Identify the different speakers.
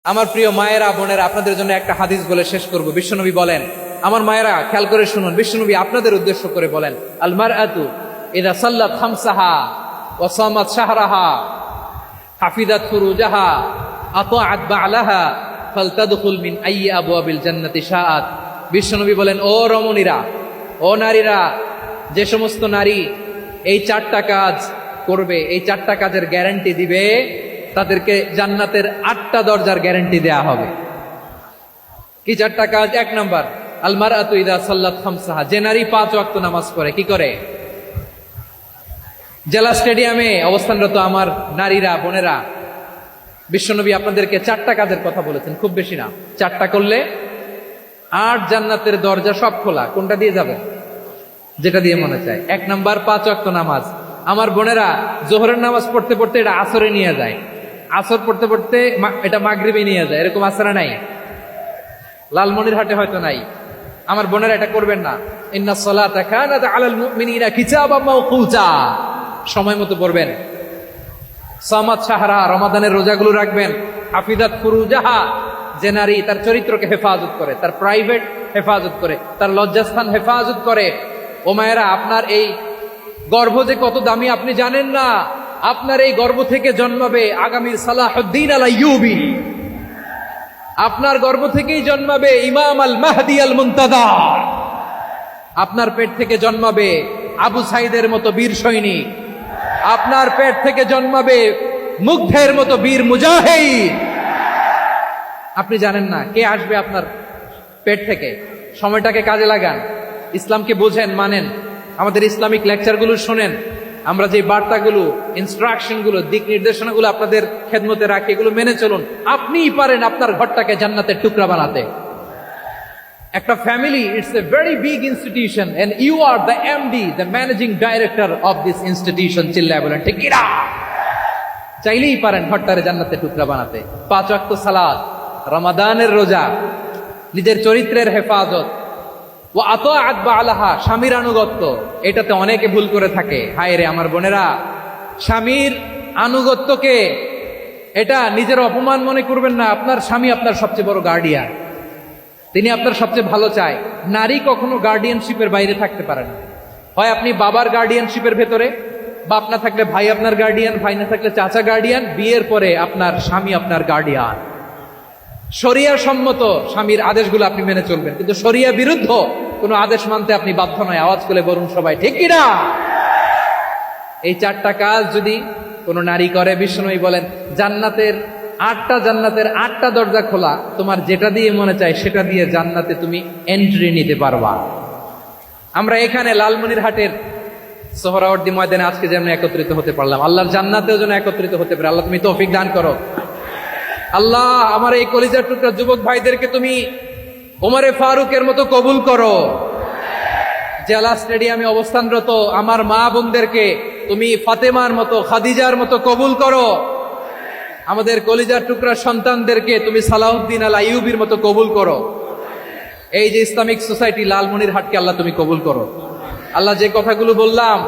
Speaker 1: আমার প্রিয় মায়েরা বোনেরা, আপনাদের জন্য একটা হাদিস বলে শেষ করব। বিশ্বনবী বলেন, আমার মায়েরা খেয়াল করে শুনুন, বিশ্বনবী আপনাদের উদ্দেশ্য করে বলেন, আল মারআতু ইযা সাল্লাত খামসাহা ওয়া সামাত শাহরাহা হাফিজাত ফুরুজাহা আতাআত বা'লাহা ফালতাদখুল মিন আইয়ি আবওয়াবিল জান্নাতি শাআত। বিশ্বনবী বলেন, ও রমণীরা, ও নারীরা, যে সমস্ত নারী এই চারটা কাজ করবে, এই চারটা কাজের গ্যারান্টি দিবে, তাদেরকে জান্নাতের 8টা দরজার গ্যারান্টি দেয়া হবে। কি চারটা কাজ? 1 নাম্বার, আল মারআতু ইযা সাল্লাত খামসাহা, যে নারী 5 ওয়াক্ত নামাজ পড়ে। কি করে? জেলা স্টেডিয়ামে অবস্থানরত আমার নারীরা বোনেরা, বিশ্বনবী আপনাদেরকে 4টা কাজের কথা বলেছেন, খুব বেশি না। 4টা করলে 8 জান্নাতের দরজা সব খোলা। কোনটা দিয়ে যাবে? যেটা দিয়ে মনে চায়। 1 নাম্বার 5 ওয়াক্ত নামাজ। আমার বোনেরা জোহরের নামাজ পড়তে পড়তে এটা আসরে নিয়ে যায়, আসর পড়তে পড়তে এটা মাগরিবে নিয়ে যায়। এরকম আসরা নাই? লালমনিরহাটে হয়তো নাই। আমার বোনেরা এটা করবেন না। ইন্নাস সালাতা কানাত আলাল মুমিনিনা কিতাবাম মাওকুতা, সময় মতো পড়বেন। সামাত শাহরা, রমাদানের রোজাগুলো রাখবেন। হাফিজাত ফুরুজাহা, যে নারী তার চরিত্রকে হেফাজত করে, তার প্রাইভেট হেফাজত করে, তার লজ্জাস্থান হেফাজত করে। ও মায়েরা, আপনার এই গর্ভ যে কত দামি আপনি জানেন না। আপনার এই গর্ভ থেকে জন্মাবে আগামীর সালাহুদ্দিন আল আইয়ুবী। আপনার গর্ভ থেকেই জন্মাবে ইমাম আল মাহদি আল মুনতাদার। আপনার পেট থেকে জন্মাবে আবু সাইদের মতো বীর সৈনিক। আপনার পেট থেকে জন্মাবে মুগ্ধের মতো বীর মুজাহিদ। আপনি জানেন না কে আসবে আপনার পেট থেকে। সময়টাকে কাজে লাগান, ইসলামকে বোঝেন, মানেন, আমাদের ইসলামিক লেকচারগুলো শোনেন। আমরা যে বার্তাগুলো, ইনস্ট্রাকশনগুলো, দিক নির্দেশনাগুলো আপনাদের খেদমতে রাখি, এগুলো মেনে চলুন। আপনিই পারেন আপনার ঘরটাকে জান্নাতের টুকরা বানাতে। একটা family, it's a very big institution and you are the MD, the managing director of this institution. চিল্লায় বলেন ঠিক কিনা? চাইলেই পারেন ঘরটারে জান্নাতের টুকরা বানাতে। 5 ওয়াক্ত সালাত, রমাদানের রোজা, নিজের চরিত্রের হেফাজত, ও আতাআত বা'লাহা, স্বামীর আনুগত্য। এটাতে অনেকে ভুল করে থাকে। হায় রে আমার বোনেরা, স্বামীর আনুগত্যকে এটা নিজের অপমান মনে করবেন না। আপনার স্বামী আপনার সবচেয়ে বড় গার্ডিয়ান, তিনি আপনার সবচেয়ে ভালো চায়। নারী কখনো গার্ডিয়ানশিপের বাইরে থাকতে পারে না। হয় আপনি বাবার গার্ডিয়ানশিপের ভেতরে, বাপ না থাকলে ভাই আপনার গার্ডিয়ান, ভাই না থাকলে চাচা গার্ডিয়ান, বিয়ের পরে আপনার স্বামী আপনার গার্ডিয়ান। শরিয়া সম্মত স্বামীর আদেশগুলো আপনি মেনে চলবেন, কিন্তু শরিয়া বিরুদ্ধ কোনো আদেশ মানতে আপনি বাধ্য নয়। আওয়াজ করে বলুন সবাই ঠিক কিনা? এই 4টা কাজ যদি কোনো নারী করে, বিশ্বনবী বলেন জান্নাতের 8টা দরজা খোলা। তোমার যেটা দিয়ে মনে চায় সেটা দিয়ে জান্নাতে তুমি এন্ট্রি নিতে পারবা। আমরা এখানে লালমনিরহাটের সোহরাওয়ার্দী ময়দানে আজকে যেমন একত্রিত হতে পারলাম, আল্লাহর জান্নাতেও যেন একত্রিত হতে পারে। আল্লাহ তুমি তৌফিক দান করো। আল্লাহ আমার এই কলিজার টুকরা যুবক ভাইদেরকে তুমি ওমরে ফারুকের মতো কবুল করো। জেলা স্টেডিয়ামে অবস্থানরত আমার মা বোনদেরকে তুমি ফাতেমার মতো, খাদিজার মতো কবুল করো। আমাদের কলিজার টুকরা সন্তানদেরকে তুমি সালাউদ্দিন আল আইয়ুবীর মতো কবুল করো। এই যে ইসলামিক সোসাইটি লালমনিরহাটকে আল্লাহ তুমি কবুল করো। আল্লাহ যে কথাগুলো বললাম